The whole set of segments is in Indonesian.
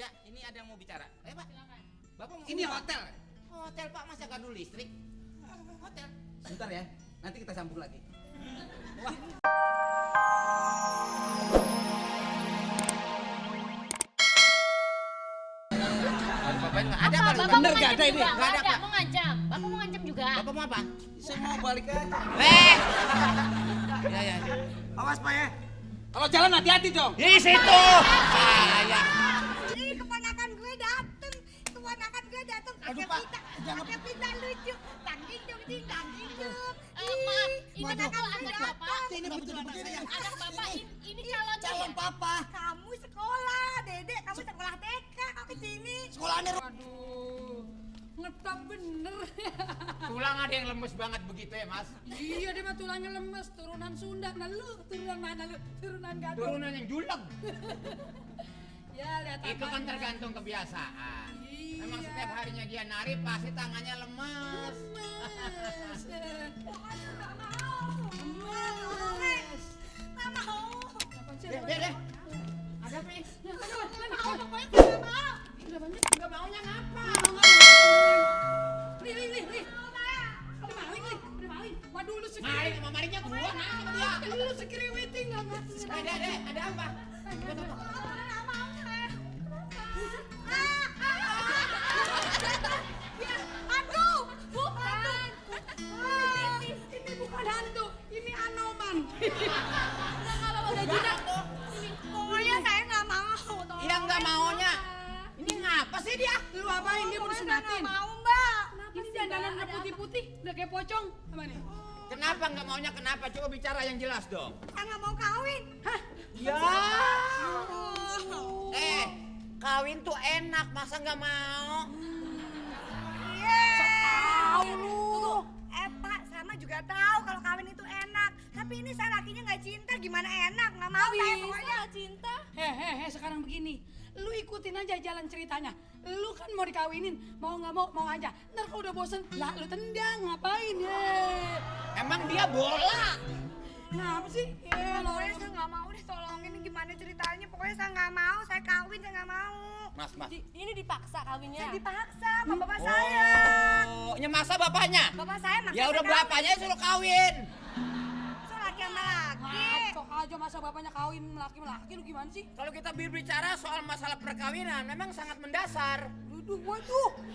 Ya, ini ada yang mau bicara. Ayo Pak. Silakan. Bapak mau Ini hotel. Hotel Pak, masa gaduh listrik? Hotel. Sebentar ya, nanti kita sambung lagi. Bapak nggak ada Apa? Pak. Bapak mau Bener, nggak ngancam ada ini. juga? Nggak ada, Nggak Pak. mau ngancam. Bapak mau ngancam juga? Bapak mau apa? Saya mau balik aja. Ya ya. Awas Pak ya. Kalau jalan hati-hati dong. Di situ. Ya. Ih, keponakan gue dateng. Keponakan gue dateng. Aduh, Pak, jangan. Pakai pita lucu. Tangking dong, tangking dong. Maaf, ini Waduh, betul anak Bapak. Ini betul anak saya. Anak Bapak ini calonnya. Calon papa. Kamu sekolah, Dedek. Kamu sekolah TK. Kau kesini. Sekolahnya Aduh, ngetop bener. Tulang ada yang lemes banget begitu ya, Mas? Iya, dia mah tulangnya lemes, turunan Sunda. Nah lu, turunan mana lu? Turunan Gadot. Turunan yang juleg. Ya, lihat Itu kan apanya. tergantung kebiasaan. Iya. Memang setiap harinya dia nari pasti tangannya lemes. Lemes. Pokoknya nggak mau. Nggak mau. Apaan sih? Deh. Ada apa nih? Pokoknya nggak mau. Udah banyak. Enggak maunya ngapa? Nih. Udah maling nih, udah maling. Waduh, lu Maling sama malingnya gua nah sama dia. Lu sekiriwiting lah, Mas. Deh, ada apa? Nggak mau saya. Aduh, bukan. Ini bukan hantu, ini Anoman. Udah jinak. Pokoknya saya nggak mau. Tolong. Iya enggak maunya. Ini ngapa sih dia? Lu apain dia mau Pokoknya saya disunatin? nggak mau, Mbak. Ini dandanan udah putih-putih, udah kayak pocong. Apa nih? Kenapa enggak maunya kenapa? Coba bicara yang jelas dong. Saya nggak mau kawin. Hah? Ya. Kawin tuh enak, masa nggak mau? Tahu lu. Pak, sama juga tahu kalau kawin itu enak. Tapi ini saya lakinya nggak cinta, gimana enak? Nggak mau saya pokoknya. Cinta. Hehehe, sekarang begini. Lu ikutin aja jalan ceritanya. Lu kan mau dikawinin, mau nggak mau aja. Ntar kalau udah bosen, lah lu tendang, ngapain ya? Emang dia bola. Kenapa sih? Ya, Pokoknya saya nggak mau deh, tolongin ini gimana ceritanya. Pokoknya saya nggak mau, saya kawin, saya nggak mau. Mas. Ini dipaksa kawinnya. Saya dipaksa sama bapak saya. Oh, nyemasa bapaknya. Bapak saya maksa Ya udah saya kawin. bapaknya suruh kawin. So, laki sama laki. Cok aja masa bapaknya kawin laki-laki, lu gimana sih? Kalau kita berbicara soal masalah perkawinan memang sangat mendasar.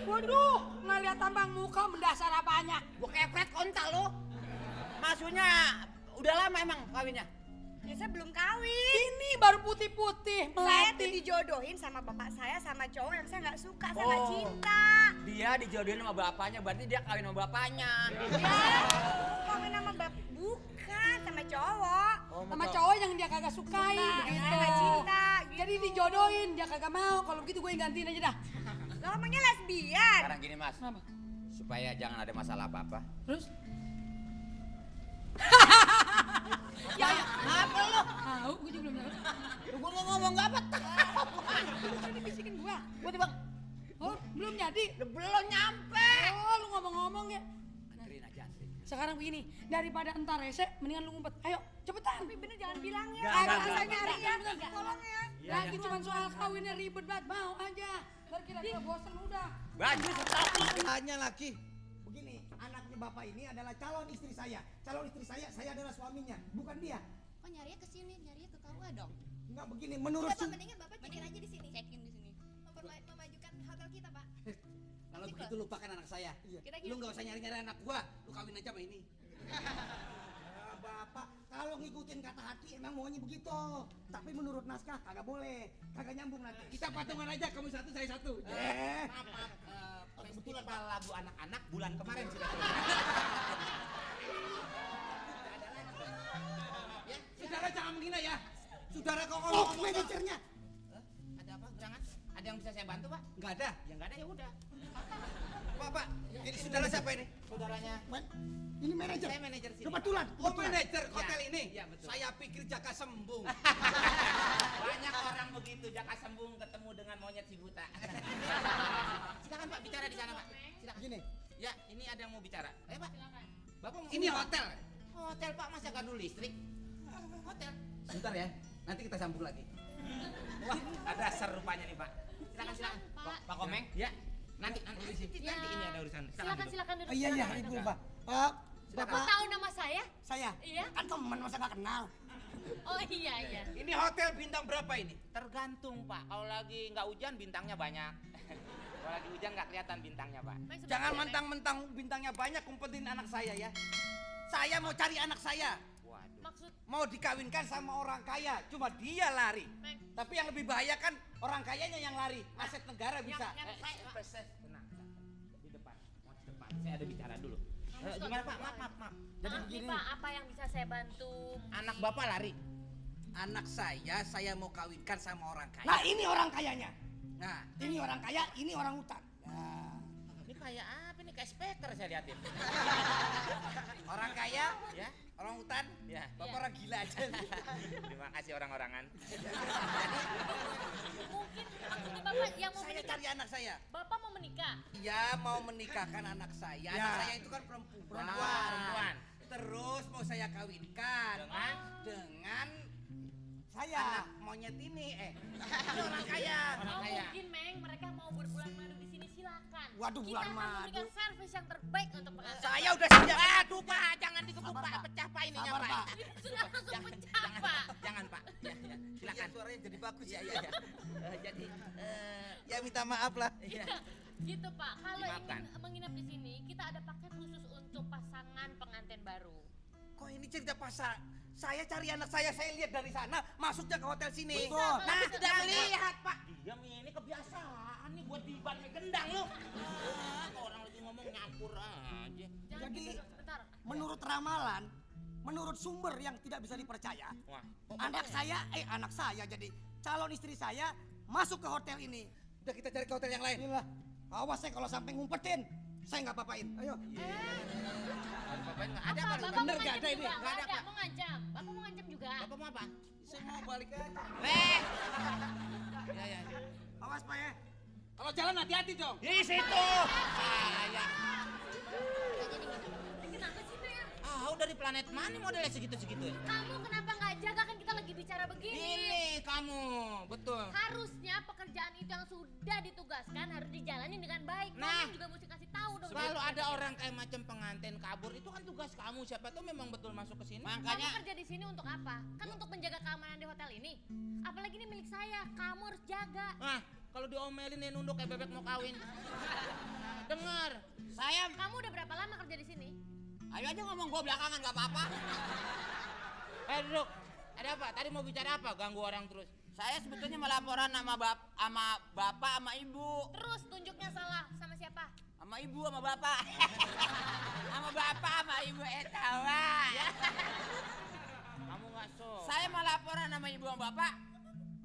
Waduh, nggak lihat tambang muka mendasar apanya? Gua kepret kontak lo. Maksudnya udah lama emang kawinnya? Ya saya belum kawin. Ini baru putih-putih, Saya tuh melati. dijodohin sama bapak saya sama cowok yang saya nggak suka, saya nggak Oh. cinta. Dia dijodohin sama bapaknya, berarti dia kawin sama bapaknya. Kawin sama bukan sama cowok. Oh, Sama cowok yang dia kagak sukai, Suka, begitu. saya nggak cinta, gitu. Jadi dijodohin, dia kagak mau. Kalau begitu gue yang gantiin aja dah. Lo emangnya lesbian? Sekarang gini mas, Kenapa? supaya jangan ada masalah apa-apa. Terus? Ya, apa lo? Tahu, gue juga belum tahu. Gua nggak ngomong nggak apa. Lu dibisikin gua. Gua tiba Oh, belum jadi. belum nyampe. Oh, lu ngomong-ngomong ya. Anterin aja, anterin. Sekarang begini, daripada entar rese, mendingan lu ngumpet. Ayo, cepetan. Tapi bener jangan bilang ya. Nggak, Kalau nggak, saya nggak, nyari ya, nggak. tolong ya. Lagi cuma soal kawinnya ribet banget, mau aja. Ntar kira-kira bosen udah. Baju stop. Hanya laki. Begini, anaknya bapak ini adalah calon istri saya. Calon istri saya adalah suaminya, bukan dia. Oh nyarinya ke sini, nyarinya ke KUA dong. Enggak begini, menurut Udah, Pak, mendingan Bapak check-in aja di sini. Check-in di sini. Memajukan hotel kita, Pak. kalau begitu lupakan anak saya. Kita Lu nggak usah nyari-nyari anak gua, lu kawin aja sama ini. Ya, bapak, kalau ngikutin kata hati emang maunya begitu. Tapi menurut naskah kagak boleh, kagak nyambung nanti. Kita patungan aja, kamu satu, saya satu. Festival lagu anak-anak bulan kemarin sudah. Ya, saudara jangan menghina ya. Saudara kok ngomong manajernya. Ada apa gerangan? Ada yang bisa saya bantu pak? Nggak ada. Ya nggak ada ya udah. Pak, ini saudara siapa ini? Saudaranya. Ini manajer. Saya manajer sini. Kebetulan. Oh, manajer Ya. hotel ini. Iya, betul. Saya pikir Jaka Sembung. Banyak orang begitu Jaka Sembung ketemu dengan monyet si buta. Silakan pak bicara di sana pak. Silakan. Gini, Ya ini ada yang mau bicara. Ayo pak. Bapak mau. ini hotel. Hotel pak masa gaduh listrik? Hotel. Sebentar ya, nanti kita sambung lagi. Wah, ada dasar rupanya nih, Pak. Silakan, silakan. Pak. Pak Komeng, ya. Nanti Ya. ini ada urusan. Silakan duduk. silakan duduk. Oh, iya, silakan Ibu, duduk. Pak. Pak, Bapak Bapak, tahu nama saya? saya. Iya. Kan teman, masa nggak kenal? Oh iya iya. Ini hotel bintang berapa ini? Tergantung, Pak. Kalau lagi nggak hujan bintangnya banyak. Kalau lagi hujan nggak kelihatan bintangnya, Pak. Main sebelah Jangan sini, mentang-mentang bintangnya banyak umpetin anak saya ya. Saya mau cari anak saya. Waduh. Maksud Mau dikawinkan sama orang kaya, cuma dia lari. Meng. Tapi yang lebih bahaya kan orang kayanya yang lari. Aset negara bisa. Tenang. Di depan. Mau di depan. Saya ada bicara dulu. Mas, Gimana, kok Pak? Maaf. Jadi Maaf nih begini. Pak, apa yang bisa saya bantu? Anak Bapak lari. Anak saya mau kawinkan sama orang kaya. Nah ini orang kayanya. Nah ini orang kaya, ini orang hutan. Nah, Ini kayak apa nih? Kayak speaker saya liatin. orang kaya, Ya. orang hutan, Ya. bapak Iya. orang gila aja. Terima kasih orang-orangan. Mungkin maksudnya Bapak yang mau Saya menikah. cari anak saya. Bapak mau menikah? Ya mau menikahkan anak saya. Anak saya itu kan perempuan. Perempuan. Terus mau saya kawinkan dengan saya. Anak monyet ini. Ini orang kaya. Orang Oh kaya. mungkin Meng, mereka mau berbulan madu di sini silakan. Waduh, Kita bulan akan madu. memberikan servis yang terbaik untuk pengantin. Saya udah siap. Aduh, Pak, jangan ditutup, Sabar, Pak. Pak. Pecah, Pak, ininya, Sabar, Pak. Pak. Sudah langsung pecah Pak. Jangan, Pak. Ya. Silakan. Suaranya jadi bagus Ya. Jadi, Ya minta maaf lah. ya. Gitu Pak. Kalau Dimaafkan. ingin menginap di sini, kita ada paket khusus untuk pasangan pengantin baru. Kok ini cerita pasar? Saya cari anak saya lihat dari sana, masuknya ke hotel sini. Bisa, Nah, kalau Tidak melihat, Pak. Diam ini kebiasaan nih buat diban kayak gendang lu. Kalau orang lagi ngomong nyampur aja. Jangan Jadi, gitu, sebentar. menurut ramalan, menurut sumber yang tidak bisa dipercaya, Wah, anak saya jadi calon istri saya masuk ke hotel ini. Udah kita cari ke hotel yang lain. Inilah, awas saya kalau sampai ngumpetin, saya nggak apa-apain. Ayo. Bapak nggak ada, Apa? Pak. Bapak Bener, mau nggak ngancam ada ini. juga? Nggak ada, Nggak Pak. mau ngancam. Bapak mau ngancam juga? Bapak mau apa? Saya mau balik aja. Ya. Awas Pak ya. Kalau jalan hati-hati dong. Di situ. Saya. Kenapa sih Meng? Dari planet mana modelnya segitu-segitu? Kamu kenapa nggak jaga, kan kita lagi bicara begini? Ini kamu, betul. Harusnya pekerjaan itu yang sudah ditugaskan harus dijalani dengan baik. Nah. Kamu juga mesti kasih tahu dong. Kalau ada orang kayak macam pengantin kabur itu kan tugas kamu. Siapa tuh memang betul masuk ke sini. Kamu kerja di sini untuk apa? Kan untuk menjaga keamanan di hotel ini. Apalagi ini milik saya, kamu harus jaga. Nah, kalau diomelin nih nunduk kayak bebek mau kawin. Dengar, Kamu udah berapa lama kerja di sini? ayo aja ngomong gua belakangan nggak apa-apa. Duduk. Ada apa? Tadi mau bicara apa? Ganggu orang terus. Saya sebetulnya melaporan sama bapak sama ibu. Terus tunjuknya salah sama siapa? Sama ibu sama bapak. Sama bapak sama ibu etawa. Kamu nggak so. Saya melaporan sama ibu sama bapak.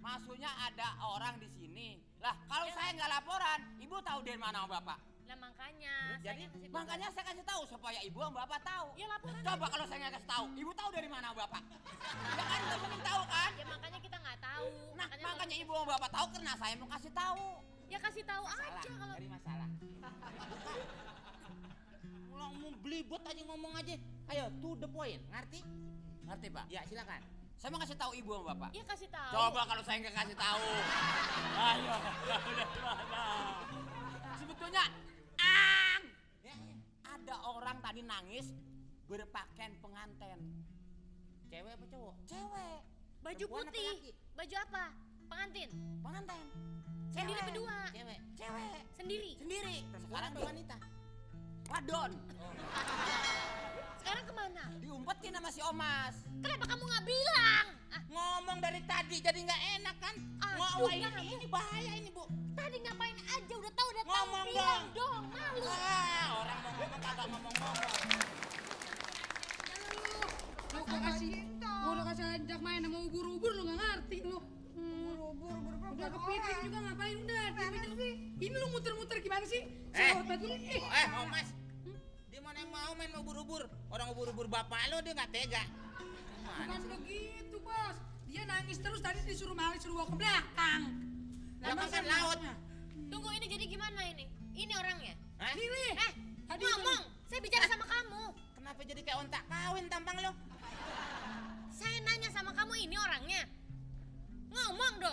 Maksudnya ada orang di sini. Lah, kalau saya nggak laporan, ibu tahu dari mana sama bapak? Lah makanya, Jadi, saya kasih tahu. Makanya saya kasih tahu supaya ibu sama bapak tahu. Ya laporan. Coba kalau saya nggak kasih tahu, ibu tahu dari mana sama bapak? Ya kan, nggak mungkin tahu kan? Ya makanya kita nggak tau. Nah, makanya ibu sama bapak tahu karena saya mau kasih tahu. Ya kasih tahu Masalah, aja kalau dari masalah. Ulang mau belibet aja ngomong aja. Ayo, to the point. Ngerti? Ngerti, Pak? Ya, silakan. Saya mau kasih tahu ibu sama bapak. ya kasih tahu. Coba kalau saya nggak kasih tahu. Ayo, udah mana? Sebetulnya, Ya. ada orang tadi nangis berpakaian pengantin. Cewek apa cowok? Cewek, Baju Perempuan apa putih. laki? Baju apa? Pengantin. pengantin. Sendiri Cewek. berdua. Cewek. Cewek, Sendiri. sendiri. Perempuan Sekarang atau wanita? wadon. Sekarang kemana? Diumpetin sama si Omas. Kenapa kamu nggak bilang? Ngomong dari tadi jadi nggak enak kan? Aduh, Wah, kamu. ini bahaya ini, Bu. Tadi ngapain aja udah tahu udah tahu Ngomong bilang dong. Malu. Orang mau ngomong kagak ngomong-ngomong. Lu gua udah kasih ajak main sama ubur-ubur lu nggak ngerti lu. Ubur-ubur Udah kepiting juga ngapain udah diem aja. Ini lu muter-muter gimana sih? Eh. Sewot banget lu. Oh, Mas. Dia mana yang mau main ubur-ubur? Orang ubur-ubur bapak lo dia nggak tega. Bukan begitu bos. Dia nangis terus tadi disuruh maling suruh bawa ke belakang. Belakang kan laut. Tunggu, ini jadi gimana ini? Ini orangnya. Hah? Lili. Tadi Ngomong. Saya bicara sama kamu. Kenapa jadi kayak ontak kawin tampang lo? Saya nanya sama kamu, ini orangnya. Ngomong dong.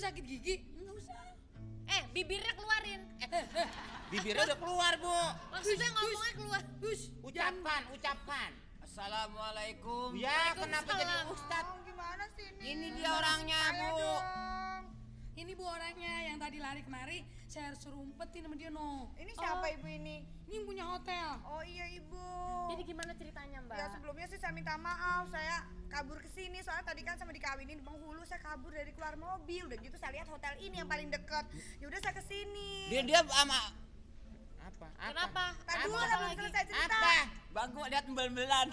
sakit gigi? Enggak usah. Bibirnya keluarin. Bibirnya udah keluar, Bu. Maksudnya ngomongnya keluar. Ucapkan. Assalamualaikum. Ya, kenapa jadi Ustadz? Oh, gimana sih ini? Ini dia orangnya, Saya Bu. dong. Ini Bu orangnya yang tadi lari kemari, saya harus suruh umpetin sama dia no. Ini siapa ibu ini? Ini yang punya hotel. Oh iya ibu. Jadi gimana ceritanya, Mbak? Ya sebelumnya sih saya minta maaf, saya kabur ke sini soalnya tadi kan sama dikawinin di penghulu, saya kabur dari keluar mobil. Udah gitu saya lihat hotel ini yang paling dekat. Ya udah saya ke sini. Dia sama Apa? Kenapa? Tadi dulu lah belum selesai cerita. Apa? Bang, gua lihat embel-embelan.